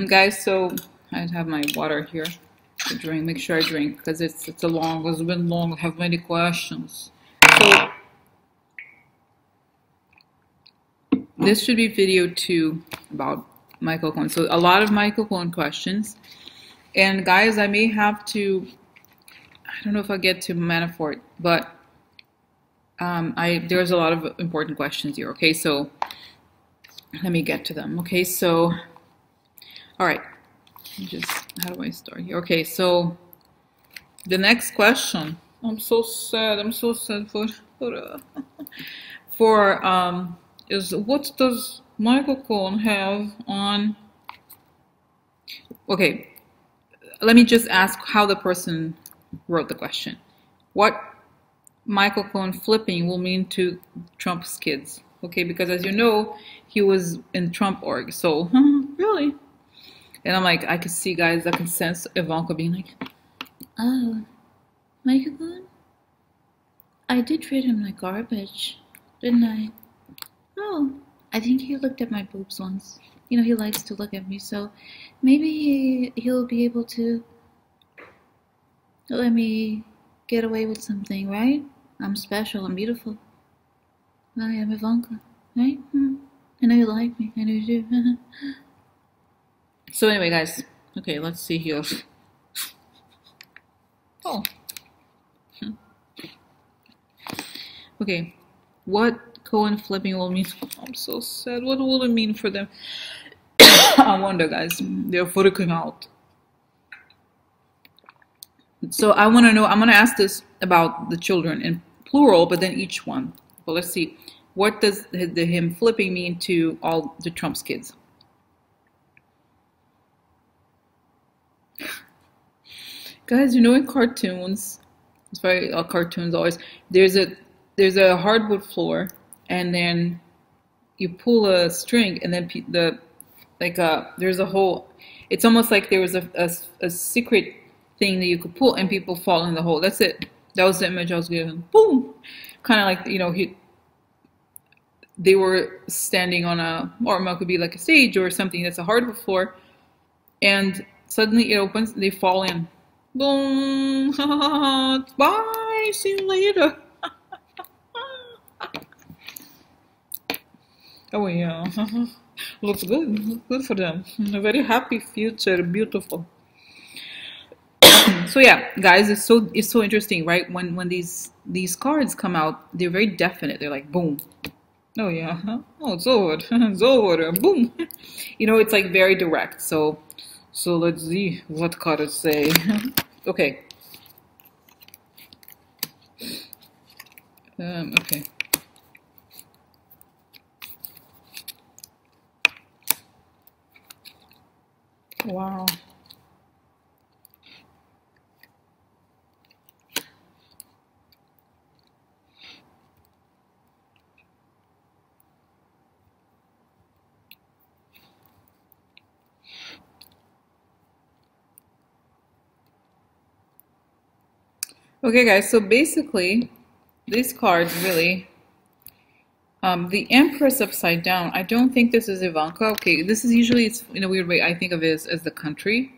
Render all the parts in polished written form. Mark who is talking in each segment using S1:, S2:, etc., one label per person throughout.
S1: Guys, so I have my water here to drink. Make sure I drink because it's been long. I have many questions. So this should be video 2 about Michael Cohen. So a lot of Michael Cohen questions. And guys, I may have to, I don't know if I'll get to Manafort, but there's a lot of important questions here. Okay, so let me get to them. Okay, so all right, how do I start here? Okay, so the next question. I'm so sad for is what does Michael Cohen have on? Okay, let me just ask how the person wrote the question. What Michael Cohen flipping will mean to Trump's kids? Okay, because as you know, he was in Trump org, so really. And I'm like, I could see, guys, I can sense Ivanka being like, oh, Michael Cohen? I did treat him like garbage, didn't I? Oh, I think he looked at my boobs once. You know, he likes to look at me, so maybe he'll be able to let me get away with something, right? I'm special, I'm beautiful. I am Ivanka, right? I know you like me, I know you do. So anyway, guys, okay, let's see here. Oh. Okay, what Cohen flipping will mean? I'm so sad. What will it mean for them? I wonder, guys. They're freaking out. So I want to know. I'm going to ask this about the children in plural, but then each one. But let's see. What does him flipping mean to all the Trump's kids? Guys, you know in cartoons, it's very cartoons always. There's a hardwood floor, and then you pull a string, and then there's a hole. It's almost like there was a secret thing that you could pull, and people fall in the hole. That's it. That was the image I was given. Boom, kind of like, you know, they were standing on or it could be like a stage or something that's a hardwood floor, and suddenly it opens, they fall in. Boom! Bye! See you later! Oh yeah, looks good. Good for them. A very happy future, beautiful. So yeah, guys, it's so interesting, right? When these cards come out, they're very definite. They're like boom. Oh yeah. Oh, it's over. It's over. Boom. You know, it's like very direct. So let's see what cards say. Okay. Okay. Wow. Okay, guys, so basically, these cards really, the Empress upside down, I don't think this is Ivanka. Okay, this is usually, it's in a weird way, I think of it as the country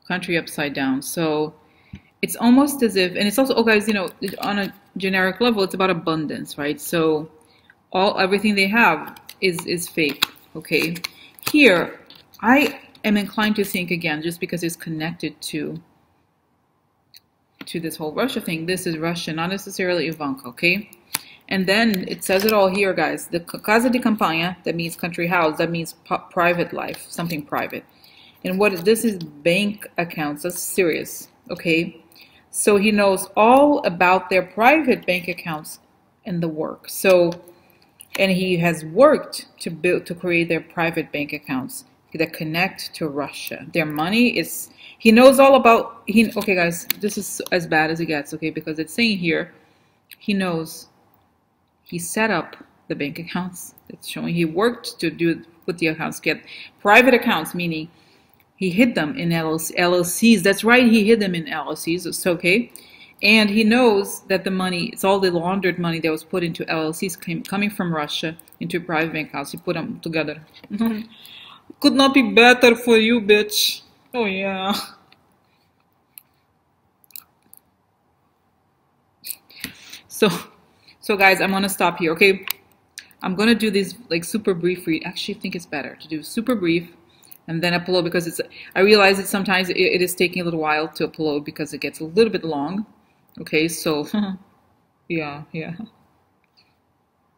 S1: upside down. So it's almost as if, and it's also, oh guys, you know, on a generic level, it's about abundance, right? So everything they have is fake, okay? Here, I am inclined to think, again, just because it's connected to this whole Russia thing, this is Russia, not necessarily Ivanka, okay? And then it says it all here, guys. The Casa de Campaña, that means country house, that means private life, something private. And what this is, bank accounts, that's serious, okay? So he knows all about their private bank accounts and the work. So, and he has worked to create their private bank accounts that connect to Russia. Their money is, he knows all about, okay guys, this is as bad as it gets, okay, because it's saying here, he knows, he set up the bank accounts. It's showing he worked to do with the accounts, get private accounts, meaning he hid them in LLCs. That's right, he hid them in LLCs, it's okay. And he knows that the money, it's all the laundered money that was put into LLCs coming from Russia into private bank accounts. He put them together. Could not be better for you, bitch. Oh yeah. So, so guys, I'm gonna stop here, okay? I'm gonna do this like super brief read. Actually, I think it's better to do super brief and then upload because it's. I realize that sometimes it is taking a little while to upload because it gets a little bit long. Okay, so yeah, yeah.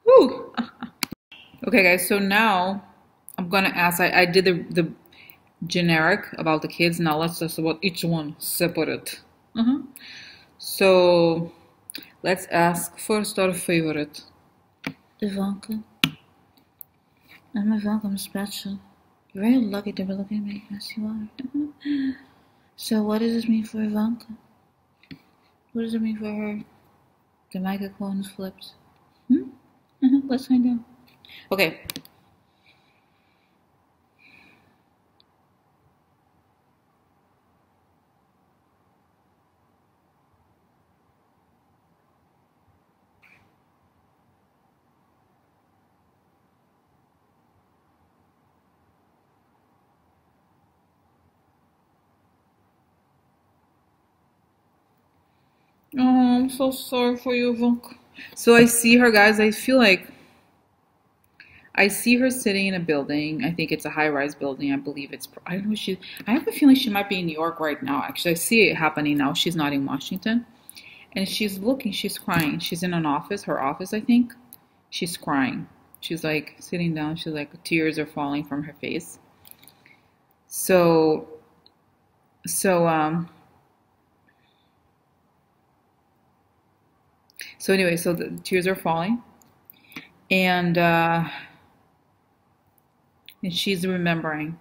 S1: Woo. Okay, guys. So now I'm gonna ask. I did the generic about the kids. Now let's talk about each one separate. So let's ask first our favorite. Ivanka. I'm Ivanka. I'm special. You're very lucky to be looking at me. Yes, you are. So what does this mean for Ivanka? What does it mean for her? The microphone flipped. Let's find out. Okay. Oh, I'm so sorry for you, Ivanka. So I see her, guys. I feel like I see her sitting in a building. I think it's a high-rise building. I believe it's. I don't know. I have a feeling she might be in New York right now. Actually, I see it happening now. She's not in Washington, and she's looking. She's crying. She's in an office. Her office, I think. She's crying. She's like sitting down. She's like tears are falling from her face. So, so anyway, so the tears are falling, and she's remembering.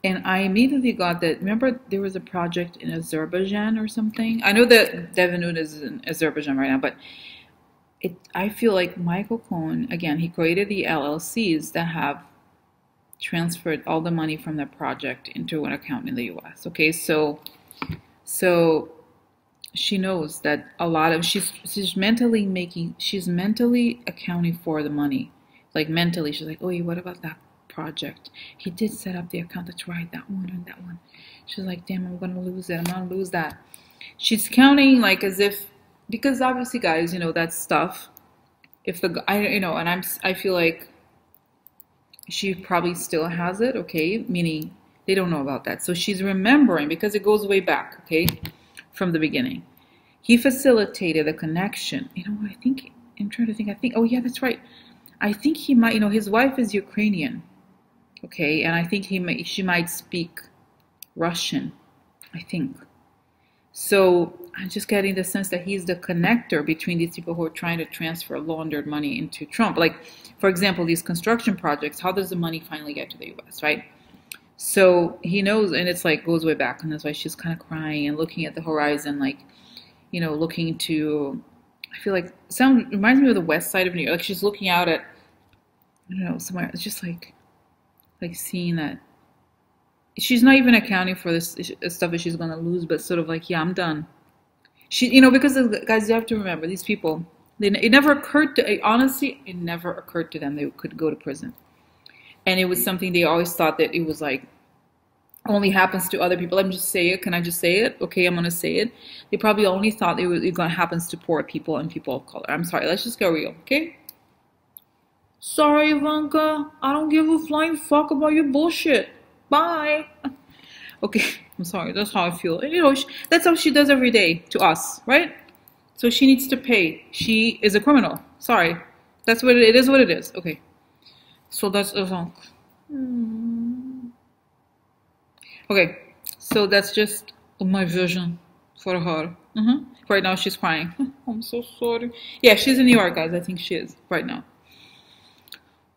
S1: And I immediately got that. Remember, there was a project in Azerbaijan or something. I know that Devin is in Azerbaijan right now, but I feel like Michael Cohen, again, he created the LLCs that have transferred all the money from the project into an account in the U.S. Okay, so she knows that a lot of she's mentally accounting for the money, like mentally. She's like, oh, what about that project? He did set up the account. That's right, that one and that one. She's like, damn, I'm gonna lose it. I'm gonna lose that. She's counting like as if, because obviously, guys, that stuff. If the and I feel like she probably still has it. Okay, meaning they don't know about that. So she's remembering because it goes way back. Okay, from the beginning. He facilitated a connection. I think I'm trying to think. Oh yeah, that's right. I think he might. His wife is Ukrainian. Okay, and I think she might speak Russian. I think. So I'm just getting the sense that he's the connector between these people who are trying to transfer laundered money into Trump. Like, for example, these construction projects, how does the money finally get to the U.S., right? So he knows, and it's like goes way back, and that's why she's kind of crying and looking at the horizon, like, looking to, I feel like, reminds me of the west side of New York. Like she's looking out at, I don't know, somewhere. It's just like seeing that. She's not even accounting for this stuff that she's going to lose, but sort of like, yeah, I'm done. Because guys, you have to remember, these people, it never occurred to, honestly, it never occurred to them they could go to prison. And it was something they always thought that it was like, only happens to other people. Let me just say it. Can I just say it? Okay, I'm going to say it. They probably only thought it happens to poor people and people of color. I'm sorry. Let's just get real, okay? Sorry, Ivanka. I don't give a flying fuck about your bullshit. Bye. Okay, I'm sorry. That's how I feel. And, that's how she does every day to us, right? So she needs to pay. She is a criminal. Sorry. That's what it is. What it is. Okay. So that's Ivanka. Okay. So that's just my vision for her. Right now she's crying. I'm so sorry. Yeah, she's in New York, guys. I think she is right now.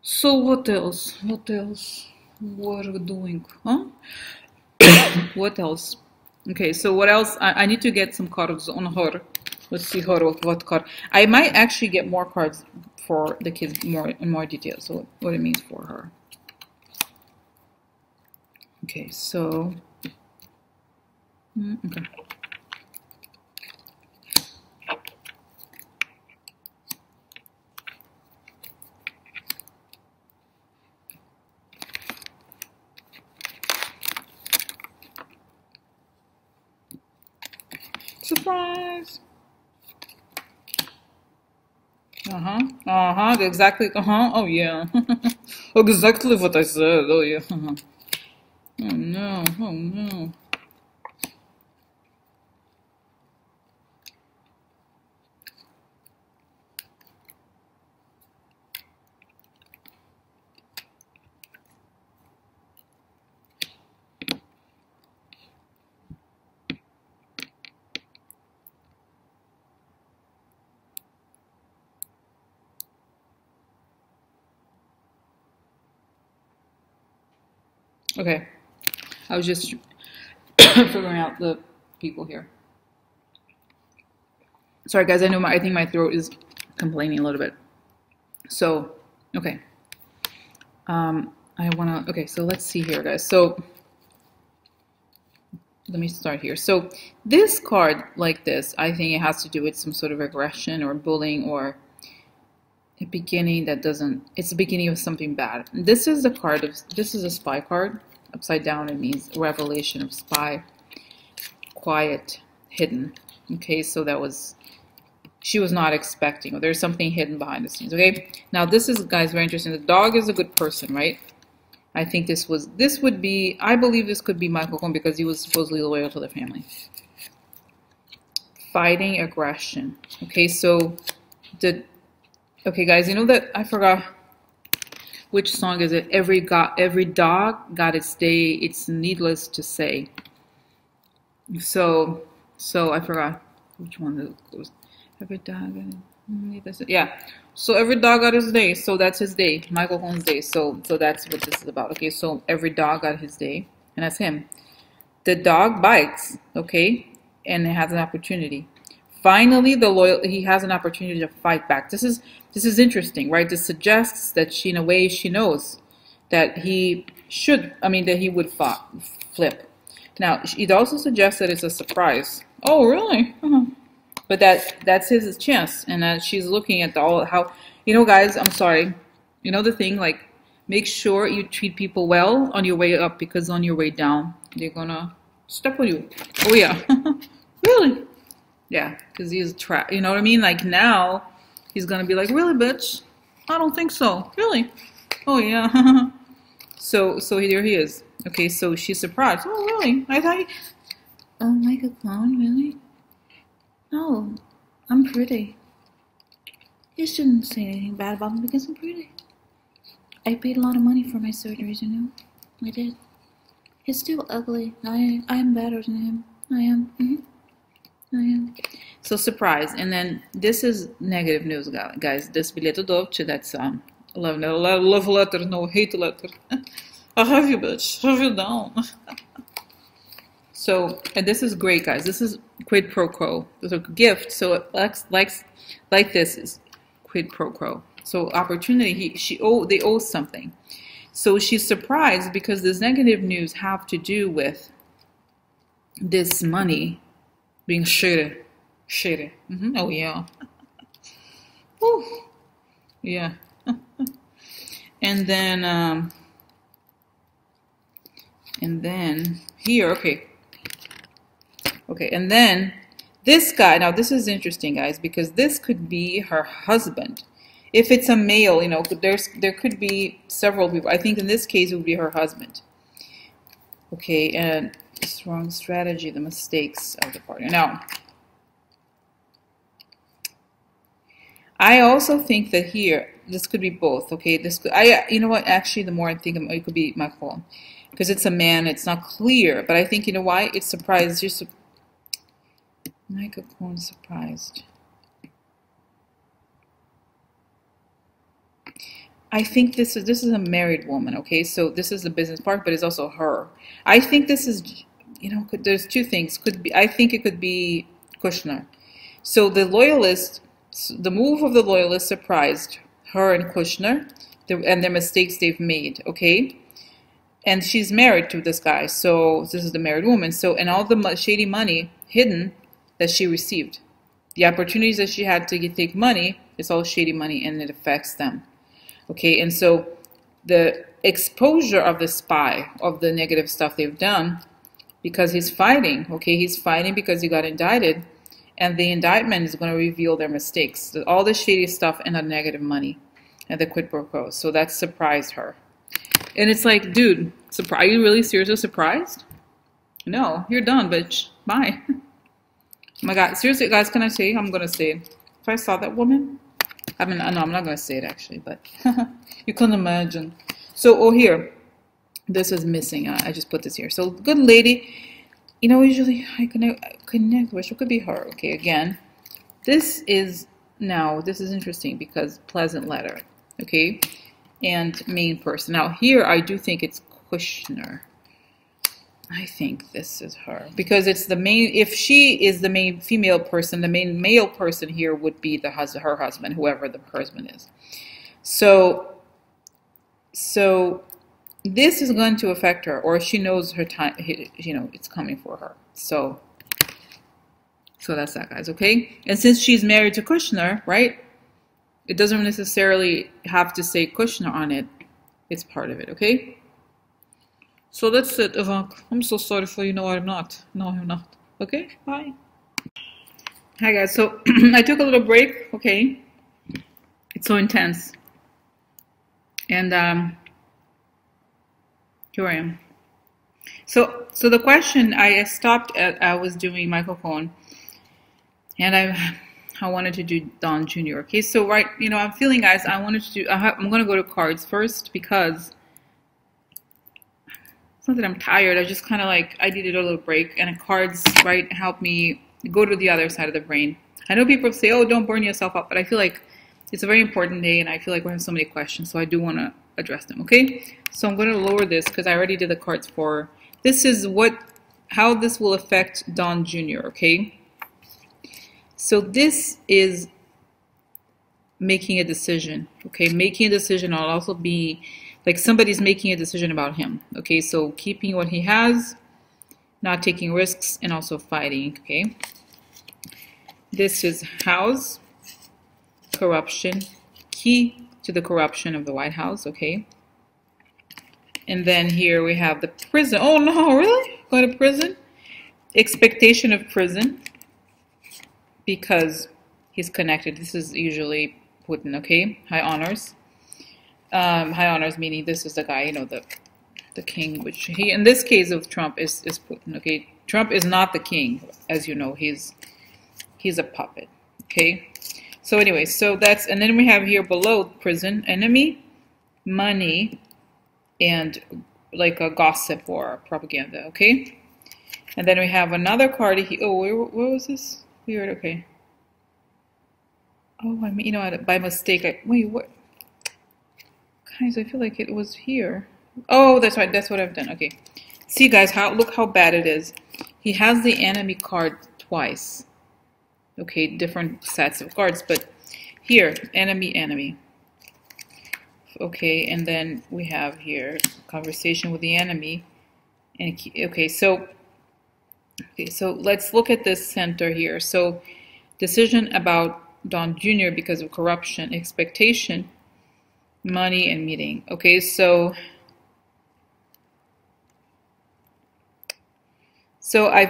S1: So what else? What else? What are we doing? Huh? What else? Okay, so what else? I need to get some cards on her. Let's see her what card. I might actually get more cards for the kids in more detail. So what it means for her. Okay, so okay. Surprise. Exactly. Oh yeah. Exactly what I said. Oh yeah. Oh no. Oh no. Okay. I was just figuring out the people here. Sorry guys, I think my throat is complaining a little bit. So, okay. Okay, so let's see here guys. So let me start here. So this card like this, I think it has to do with some sort of aggression or bullying or a beginning that doesn't, it's the beginning of something bad. This is the card of, this is a spy card. Upside down, it means revelation of spy, quiet, hidden. Okay, so that was, she was not expecting, or there's something hidden behind the scenes. Okay, now this is, guys, very interesting. The dog is a good person, right? I think this would be, I believe this could be Michael Cohen because he was supposedly loyal to the family. Fighting aggression. Okay, so okay guys, you know that, I forgot which song is it? Every dog got its day, it's needless to say. So I forgot which one it goes. Every dog got, yeah. So every dog got his day. So that's his day, Michael Cohen's day. So that's what this is about. Okay, so every dog got his day, and that's him. The dog bites, okay, and it has an opportunity. Finally, he has an opportunity to fight back. This is interesting, right? This suggests that she, in a way, she knows that he should, that he would flip. Now, it also suggests that it's a surprise. Oh, really? But that's his chance, and that she's looking at how, guys, I'm sorry. You know the thing, like, make sure you treat people well on your way up, because on your way down, they're gonna step on you. Oh, yeah. Really? Yeah, because he's trapped. You know what I mean? Like, now, he's gonna be like, really, bitch? I don't think so. Really? Oh, yeah. So here he is. Okay, so she's surprised. Oh, really? I thought oh, Michael Cohen, really? No, I'm pretty. You shouldn't say anything bad about me because I'm pretty. I paid a lot of money for my surgeries, you know? I did. He's still ugly. I am better than him. I am. I am. So surprise. And then this is negative news, guys. This bilhete dolce, that's love letter, no hate letter. I have you, bitch. Have you down. So, and this is great, guys. This is quid pro quo. This is a gift. So it like this is quid pro quo. So opportunity, they owe something. So she's surprised because this negative news have to do with this money being shitty. Oh yeah. Woo. Yeah. And then here, okay, and then this guy, now this is interesting, guys, because this could be her husband. If it's a male, there could be several people. I think in this case it would be her husband. Okay, and strong strategy, the mistakes of the partner. Now, I also think that here, this could be both. Okay, you know what? Actually, the more I think, it could be Michael, because it's a man. It's not clear, but I think, you know why? It's surprised. Michael Cohen surprised. I think this is a married woman. Okay, so this is the business part, but it's also her. I think this is, there's two things. I think it could be Kushner. So the loyalist. The move of the loyalist surprised her and Kushner and the mistakes they've made, okay? And she's married to this guy, so this is the married woman. So, and all the shady money hidden that she received. The opportunities that she had to take money, it's all shady money and it affects them, okay? And so the exposure of the spy, of the negative stuff they've done, because he's fighting, okay? He's fighting because he got indicted. And the indictment is going to reveal their mistakes, all the shady stuff and the negative money and the quid pro quo. So that surprised her. And it's like, dude, are you really seriously surprised? No, you're done, bitch. Bye. Oh my God, seriously, guys, can I say? I'm going to say it. If I saw that woman, I mean, no, I'm not going to say it actually, but you can imagine. So, oh, here, this is missing. I just put this here. So, good lady, you know, usually I connect with, it could be her. Okay, again, this is interesting because pleasant letter, okay, and main person. Now, here, I do think it's Kushner. I think this is her because it's the main. If she is the main female person, the main male person here would be her husband, whoever the husband is. So this is going to affect her, or she knows her time. You know, it's coming for her. So that's that, guys. Okay, and since she's married to Kushner, right? It doesn't necessarily have to say Kushner on it. It's part of it. Okay. So that's it, Ivanka. I'm so sorry for you. No, I'm not. No, I'm not. Okay, bye. Hi, guys. So I took a little break. Okay. It's so intense. And here I am. So the question, I stopped at, I was doing Michael Cohen. And I wanted to do Don Jr. Okay, so right, you know, I'm feeling, guys, I wanted to do, I'm going to go to cards first because it's not that I'm tired. I just kind of like, I needed a little break, and cards, right, help me go to the other side of the brain. I know people say, oh, don't burn yourself up, but I feel like it's a very important day, and I feel like we have so many questions, so I do want to address them, okay? So I'm going to lower this because I already did the cards for, this is how this will affect Don Jr., okay? So this is making a decision, okay? Making a decision will also be like somebody's making a decision about him, okay? So keeping what he has, not taking risks, and also fighting, okay? This is house, corruption, key to the corruption of the White House, okay? And then here we have the prison. Oh no, really? Going to prison? Expectation of prison because he's connected. This is usually Putin, okay? High honors. High honors meaning this is the guy, you know, the king, which he, in this case of Trump, is Putin, okay? Trump is not the king, as you know. He's a puppet, okay? So anyway, so that's, and then we have here below prison, enemy, money, and like a gossip or propaganda, okay? And then we have another card. Oh, where was this? Weird, okay. Oh, I mean, you know, by mistake, wait, what? Guys, I feel like it was here. Oh, that's right. That's what I've done. Okay. See, guys, look how bad it is. He has the enemy card twice. Okay, different sets of cards, but here, enemy. Okay, and then we have here conversation with the enemy. And okay, so let's look at this center here. So decision about Don Jr. because of corruption, expectation, money, and meeting. Okay, so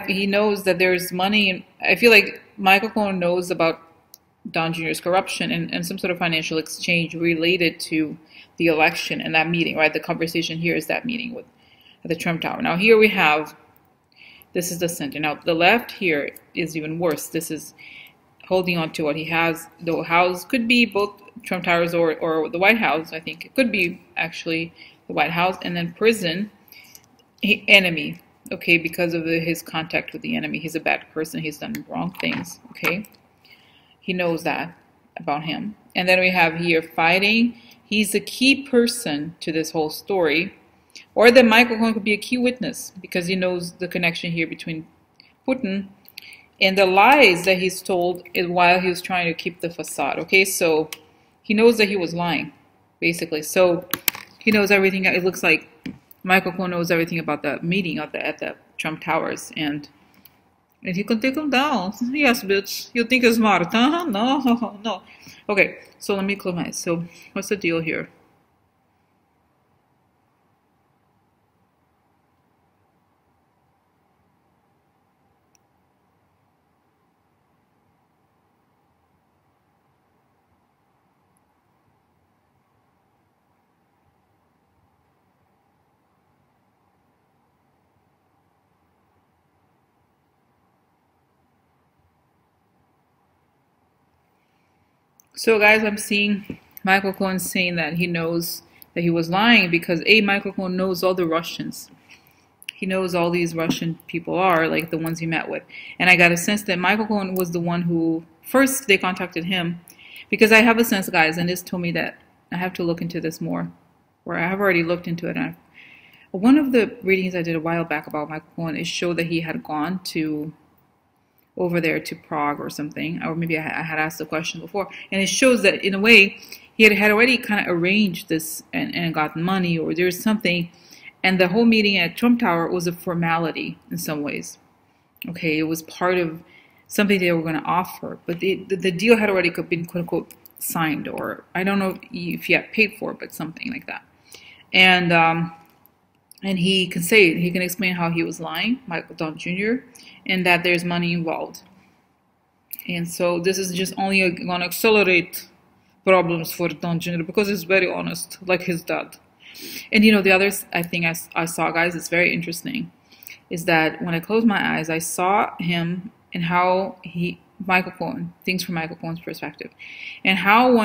S1: he knows that there's money, and I feel like Michael Cohen knows about Don Jr.'s corruption and some sort of financial exchange related to the election and that meeting, right? The conversation here is that meeting with at the Trump Tower. Now here we have, this is the center. Now the left here is even worse. This is holding on to what he has. The house could be both Trump Towers or the White House. I think it could be actually the White House, and then prison, enemy. Okay, because of his contact with the enemy. He's a bad person. He's done wrong things. Okay, he knows that about him. And then we have here fighting. He's a key person to this whole story. Or that Michael Cohen could be a key witness because he knows the connection here between Putin and the lies that he's told while he was trying to keep the facade. Okay, so he knows that he was lying, basically. So he knows everything. It looks like Michael Cohen knows everything about the meeting at the Trump Towers, and he can take him down. Yes, bitch. You think you're smart, huh? No. Okay, so let me close my eyes. So what's the deal here? So guys, I'm seeing Michael Cohen saying that he knows that he was lying because Michael Cohen knows all the Russians. He knows all these Russian people are, like the ones he met with. And I got a sense that Michael Cohen was the one who, first they contacted him, because I have a sense, guys, and this told me that I have to look into this more, or I have already looked into it. And one of the readings I did a while back about Michael Cohen, it showed that he had gone to over there to Prague or something, or maybe I had asked the question before, and it shows that in a way he had already kind of arranged this and gotten money, or there's something, and the whole meeting at Trump Tower was a formality in some ways. Okay, it was part of something they were going to offer, but the deal had already been quote unquote signed, or I don't know if he had paid for it, but something like that. And he can explain how he was lying, Michael Don Jr., and that there's money involved. And so this is just only going to accelerate problems for Don Jr. because he's very honest, like his dad. And you know, the other thing I saw, guys, it's very interesting, is that when I closed my eyes, I saw him and how Michael Cohen, things from Michael Cohen's perspective, and how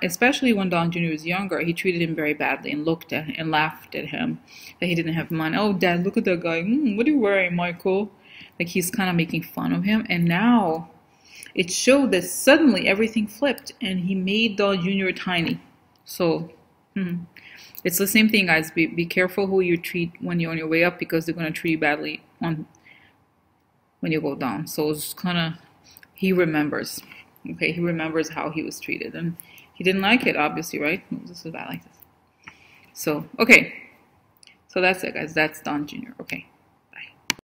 S1: especially when Don Jr. was younger, he treated him very badly and looked at and laughed at him that he didn't have money. Oh, Dad, look at that guy. What are you wearing, Michael? Like he's kind of making fun of him. And now it showed that suddenly everything flipped and he made Don Jr. tiny. So it's the same thing, guys. Be careful who you treat when you're on your way up, because they're going to treat you badly when you go down. So it's kind of, he remembers. Okay, he remembers how he was treated, and he didn't like it, obviously, right? This is bad like this. So, okay. So that's it, guys. That's Don Jr. Okay.